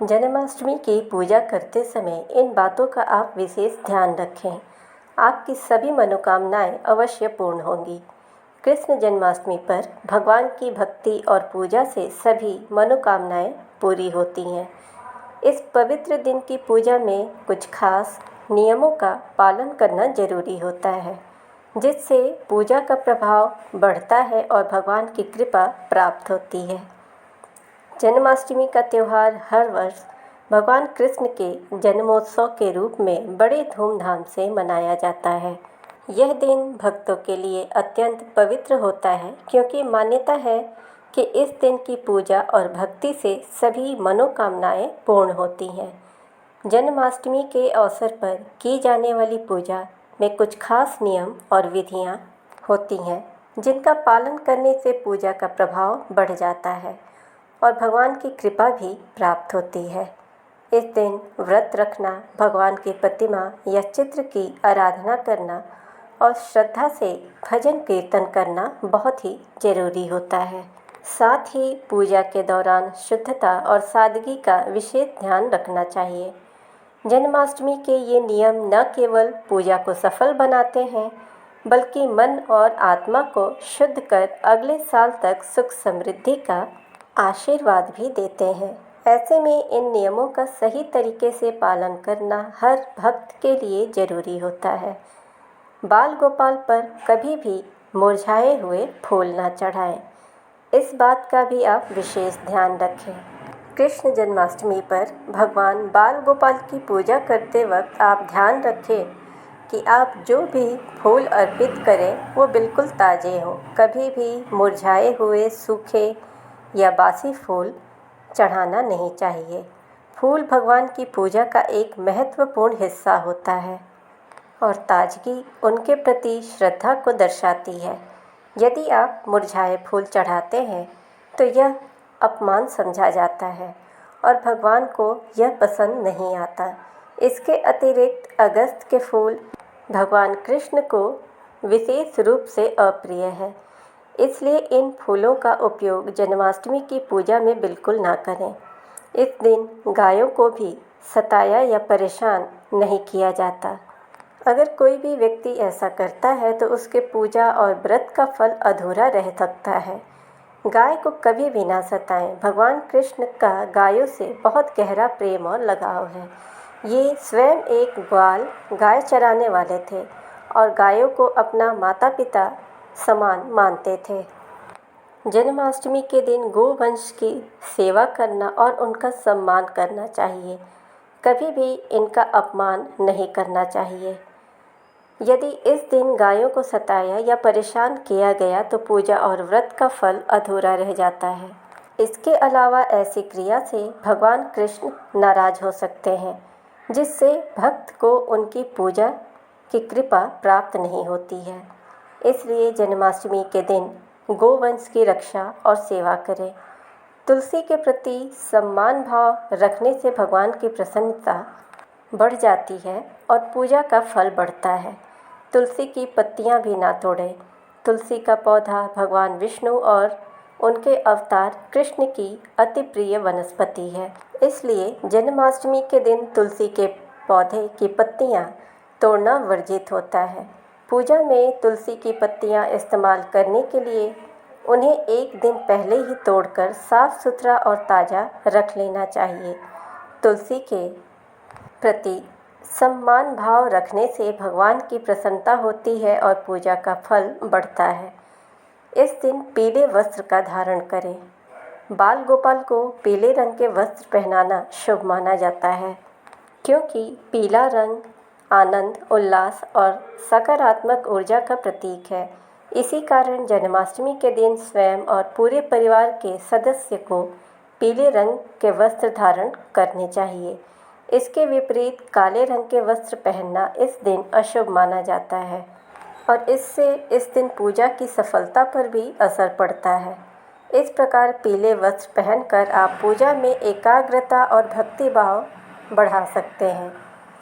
जन्माष्टमी की पूजा करते समय इन बातों का आप विशेष ध्यान रखें। आपकी सभी मनोकामनाएं अवश्य पूर्ण होंगी। कृष्ण जन्माष्टमी पर भगवान की भक्ति और पूजा से सभी मनोकामनाएं पूरी होती हैं। इस पवित्र दिन की पूजा में कुछ खास नियमों का पालन करना जरूरी होता है, जिससे पूजा का प्रभाव बढ़ता है और भगवान की कृपा प्राप्त होती है। जन्माष्टमी का त्यौहार हर वर्ष भगवान कृष्ण के जन्मोत्सव के रूप में बड़े धूमधाम से मनाया जाता है। यह दिन भक्तों के लिए अत्यंत पवित्र होता है, क्योंकि मान्यता है कि इस दिन की पूजा और भक्ति से सभी मनोकामनाएं पूर्ण होती हैं। जन्माष्टमी के अवसर पर की जाने वाली पूजा में कुछ खास नियम और विधियां होती हैं, जिनका पालन करने से पूजा का प्रभाव बढ़ जाता है और भगवान की कृपा भी प्राप्त होती है। इस दिन व्रत रखना, भगवान की प्रतिमा या चित्र की आराधना करना और श्रद्धा से भजन कीर्तन करना बहुत ही जरूरी होता है। साथ ही पूजा के दौरान शुद्धता और सादगी का विशेष ध्यान रखना चाहिए। जन्माष्टमी के ये नियम न केवल पूजा को सफल बनाते हैं, बल्कि मन और आत्मा को शुद्ध कर अगले साल तक सुख समृद्धि का आशीर्वाद भी देते हैं। ऐसे में इन नियमों का सही तरीके से पालन करना हर भक्त के लिए जरूरी होता है। बाल गोपाल पर कभी भी मुरझाए हुए फूल न चढ़ाएं। इस बात का भी आप विशेष ध्यान रखें। कृष्ण जन्माष्टमी पर भगवान बाल गोपाल की पूजा करते वक्त आप ध्यान रखें कि आप जो भी फूल अर्पित करें वो बिल्कुल ताज़े हों। कभी भी मुरझाए हुए, सूखे या बासी फूल चढ़ाना नहीं चाहिए। फूल भगवान की पूजा का एक महत्वपूर्ण हिस्सा होता है और ताजगी उनके प्रति श्रद्धा को दर्शाती है। यदि आप मुरझाए फूल चढ़ाते हैं तो यह अपमान समझा जाता है और भगवान को यह पसंद नहीं आता। इसके अतिरिक्त अगस्त के फूल भगवान कृष्ण को विशेष रूप से अप्रिय है, इसलिए इन फूलों का उपयोग जन्माष्टमी की पूजा में बिल्कुल ना करें। इस दिन गायों को भी सताया या परेशान नहीं किया जाता। अगर कोई भी व्यक्ति ऐसा करता है तो उसके पूजा और व्रत का फल अधूरा रह सकता है। गाय को कभी भी ना सताएं। भगवान कृष्ण का गायों से बहुत गहरा प्रेम और लगाव है। ये स्वयं एक ग्वाल गाय चराने वाले थे और गायों को अपना माता पिता समान मानते थे। जन्माष्टमी के दिन गोवंश की सेवा करना और उनका सम्मान करना चाहिए। कभी भी इनका अपमान नहीं करना चाहिए। यदि इस दिन गायों को सताया या परेशान किया गया तो पूजा और व्रत का फल अधूरा रह जाता है। इसके अलावा ऐसी क्रिया से भगवान कृष्ण नाराज हो सकते हैं, जिससे भक्त को उनकी पूजा की कृपा प्राप्त नहीं होती है। इसलिए जन्माष्टमी के दिन गोवंश की रक्षा और सेवा करें। तुलसी के प्रति सम्मान भाव रखने से भगवान की प्रसन्नता बढ़ जाती है और पूजा का फल बढ़ता है। तुलसी की पत्तियां भी ना तोड़ें। तुलसी का पौधा भगवान विष्णु और उनके अवतार कृष्ण की अति प्रिय वनस्पति है। इसलिए जन्माष्टमी के दिन तुलसी के पौधे की पत्तियां तोड़ना वर्जित होता है। पूजा में तुलसी की पत्तियां इस्तेमाल करने के लिए उन्हें एक दिन पहले ही तोड़कर साफ सुथरा और ताज़ा रख लेना चाहिए। तुलसी के प्रति सम्मान भाव रखने से भगवान की प्रसन्नता होती है और पूजा का फल बढ़ता है। इस दिन पीले वस्त्र का धारण करें। बाल गोपाल को पीले रंग के वस्त्र पहनाना शुभ माना जाता है, क्योंकि पीला रंग आनंद, उल्लास और सकारात्मक ऊर्जा का प्रतीक है। इसी कारण जन्माष्टमी के दिन स्वयं और पूरे परिवार के सदस्य को पीले रंग के वस्त्र धारण करने चाहिए। इसके विपरीत काले रंग के वस्त्र पहनना इस दिन अशुभ माना जाता है और इससे इस दिन पूजा की सफलता पर भी असर पड़ता है। इस प्रकार पीले वस्त्र पहनकर आप पूजा में एकाग्रता और भक्ति भाव बढ़ा सकते हैं।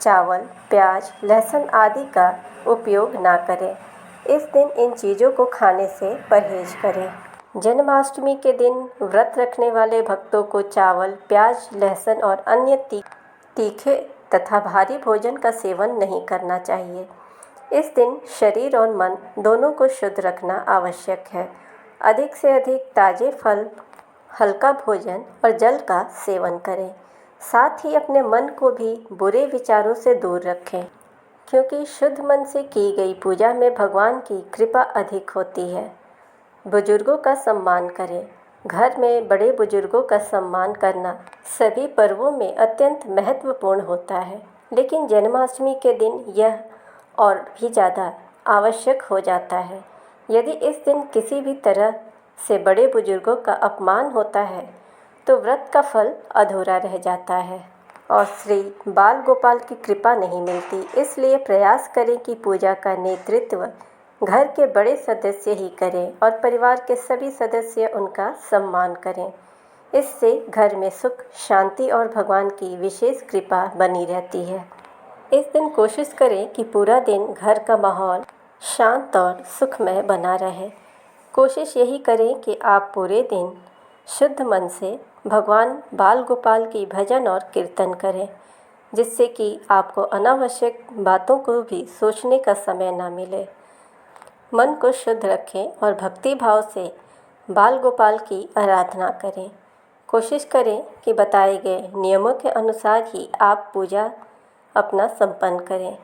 चावल, प्याज, लहसुन आदि का उपयोग ना करें। इस दिन इन चीज़ों को खाने से परहेज करें। जन्माष्टमी के दिन व्रत रखने वाले भक्तों को चावल, प्याज, लहसुन और अन्य तीखे तथा भारी भोजन का सेवन नहीं करना चाहिए। इस दिन शरीर और मन दोनों को शुद्ध रखना आवश्यक है। अधिक से अधिक ताज़े फल, हल्का भोजन और जल का सेवन करें। साथ ही अपने मन को भी बुरे विचारों से दूर रखें, क्योंकि शुद्ध मन से की गई पूजा में भगवान की कृपा अधिक होती है। बुजुर्गों का सम्मान करें। घर में बड़े बुजुर्गों का सम्मान करना सभी पर्वों में अत्यंत महत्वपूर्ण होता है, लेकिन जन्माष्टमी के दिन यह और भी ज़्यादा आवश्यक हो जाता है। यदि इस दिन किसी भी तरह से बड़े बुजुर्गों का अपमान होता है तो व्रत का फल अधूरा रह जाता है और श्री बाल गोपाल की कृपा नहीं मिलती। इसलिए प्रयास करें कि पूजा का नेतृत्व घर के बड़े सदस्य ही करें और परिवार के सभी सदस्य उनका सम्मान करें। इससे घर में सुख, शांति और भगवान की विशेष कृपा बनी रहती है। इस दिन कोशिश करें कि पूरा दिन घर का माहौल शांत और सुखमय बना रहे। कोशिश यही करें कि आप पूरे दिन शुद्ध मन से भगवान बाल गोपाल की भजन और कीर्तन करें, जिससे कि आपको अनावश्यक बातों को भी सोचने का समय ना मिले। मन को शुद्ध रखें और भक्ति भाव से बाल गोपाल की आराधना करें। कोशिश करें कि बताए गए नियमों के अनुसार ही आप पूजा अपना संपन्न करें,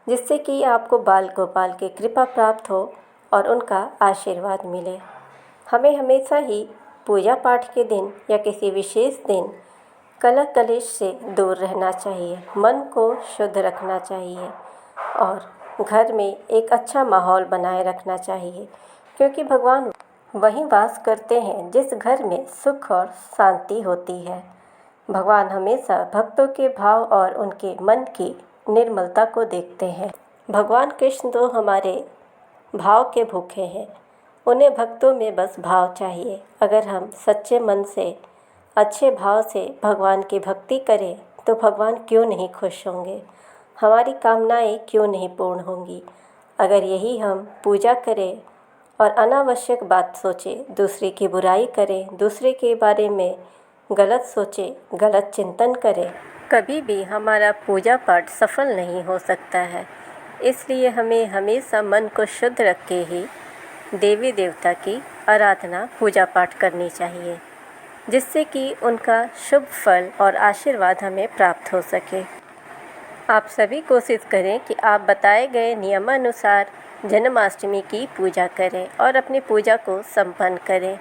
जिससे कि आपको बाल गोपाल की कृपा प्राप्त हो और उनका आशीर्वाद मिले। हमें हमेशा ही पूजा पाठ के दिन या किसी विशेष दिन कलह कलेश से दूर रहना चाहिए, मन को शुद्ध रखना चाहिए और घर में एक अच्छा माहौल बनाए रखना चाहिए, क्योंकि भगवान वहीं वास करते हैं जिस घर में सुख और शांति होती है। भगवान हमेशा भक्तों के भाव और उनके मन की निर्मलता को देखते हैं। भगवान कृष्ण तो हमारे भाव के भूखे हैं, उन्हें भक्तों में बस भाव चाहिए। अगर हम सच्चे मन से, अच्छे भाव से भगवान की भक्ति करें तो भगवान क्यों नहीं खुश होंगे, हमारी कामनाएं क्यों नहीं पूर्ण होंगी। अगर यही हम पूजा करें और अनावश्यक बात सोचें, दूसरे की बुराई करें, दूसरे के बारे में गलत सोचें, गलत चिंतन करें, कभी भी हमारा पूजा पाठ सफल नहीं हो सकता है। इसलिए हमें हमेशा मन को शुद्ध रख के ही देवी देवता की आराधना, पूजा पाठ करनी चाहिए, जिससे कि उनका शुभ फल और आशीर्वाद हमें प्राप्त हो सके। आप सभी कोशिश करें कि आप बताए गए नियमानुसार जन्माष्टमी की पूजा करें और अपनी पूजा को संपन्न करें।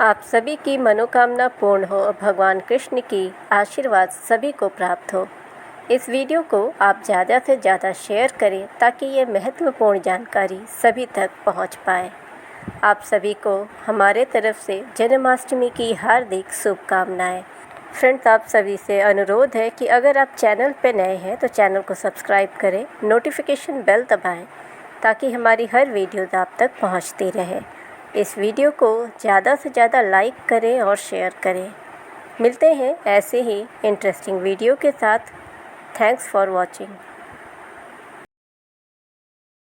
आप सभी की मनोकामना पूर्ण हो और भगवान कृष्ण की आशीर्वाद सभी को प्राप्त हो। इस वीडियो को आप ज़्यादा से ज़्यादा शेयर करें ताकि ये महत्वपूर्ण जानकारी सभी तक पहुंच पाए। आप सभी को हमारे तरफ से जन्माष्टमी की हार्दिक शुभकामनाएं। फ्रेंड्स, आप सभी से अनुरोध है कि अगर आप चैनल पर नए हैं तो चैनल को सब्सक्राइब करें, नोटिफिकेशन बेल दबाएं ताकि हमारी हर वीडियो आप तक पहुंचती रहे। इस वीडियो को ज़्यादा से ज़्यादा लाइक करें और शेयर करें। मिलते हैं ऐसे ही इंटरेस्टिंग वीडियो के साथ। Thanks for watching.